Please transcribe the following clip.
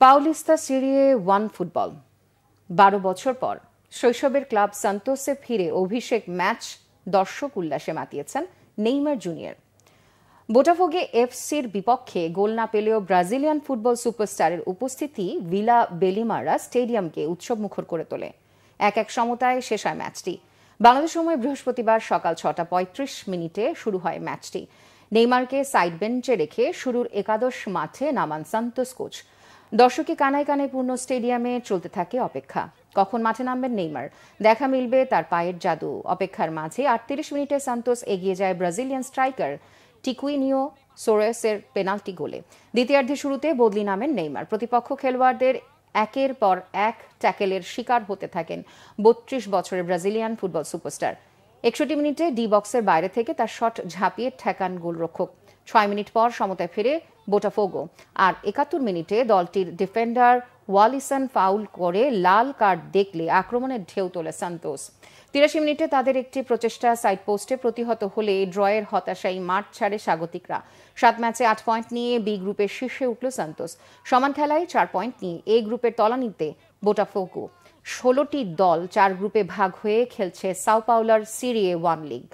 Paulista সিরিয়ে one football 12 বছর পর শৈশবের ক্লাব সান্তোসে ফিরে অভিষেক ম্যাচ দর্শক উল্লাসে মাতিয়েছেন নেইমার জুনিয়র। বোটাফোগে এফসির বিপক্ষে গোল না পেলেও ব্রাজিলিয়ান ফুটবল সুপারস্টারের উপস্থিতি ভিলা বেলিমারা স্টেডিয়ামকে উৎসবমুখর করে তোলে। 1-1 সমতায় শেষ হয় ম্যাচটি। বাংলাদেশ সময় বৃহস্পতিবার সকাল 6:35 শুরু হয় ম্যাচটি। নেইমারকে সাইড বেঞ্চে রেখে শুরুর একাদশ মাঠে নামান সান্তোস কোচ। দর্শকে কানায় কানায় পূর্ণ স্টেডিয়ামে চলতে থাকে অপেক্ষা। কখন মাঠে নামবেন নেইমার, দেখা মিলবে তার পায়ের জাদু। অপেক্ষার মাঝে 38 মিনিটে সান্তোস এগিয়ে যায় ব্রাজিলিয়ান স্ট্রাইকার টিকুইনিও সোরেসের পেনাল্টি গোলে। দ্বিতীয়ার্ধে শুরুতে বদলি নামেন নেইমার। প্রতিপক্ষ খেলোয়াড়দের একের পর এক ট্যাকেলের শিকার হতে থাকেন 32 বছরের ব্রাজিলিয়ান ফুটবল সুপারস্টার। 61 মিনিটে ডি বক্সের বাইরে থেকে তার শট ঝাঁপিয়ে ঠেকান গোলরক্ষক। 6 মিনিট পর সমতায় ফেরে বোটাফোগো। আর 71 মিনিটে দলটির ডিফেন্ডার ওয়ালিসন ফাউল করে লাল কার্ড দেখলে আক্রমণের ঢেউ তোলে সান্তোস। 83 মিনিটে তাদের একটি প্রচেষ্টা সাইড পোস্টে প্রতিহত হলে ড্রয়ের হতাশায় মাঠ ছাড়ে স্বাগতিকরা। 7 ম্যাচে 8 পয়েন্ট নিয়ে বি গ্রুপের শীর্ষে উঠল সান্তোস। সমান খেলায় 4 পয়েন্ট নিয়ে এ গ্রুপের তলানিতে বোটাফোগো। 16টি দল 4 গ্রুপে ভাগ হয়ে খেলছে সাও পাওলার সিরিয়ে ওয়ান লিগ।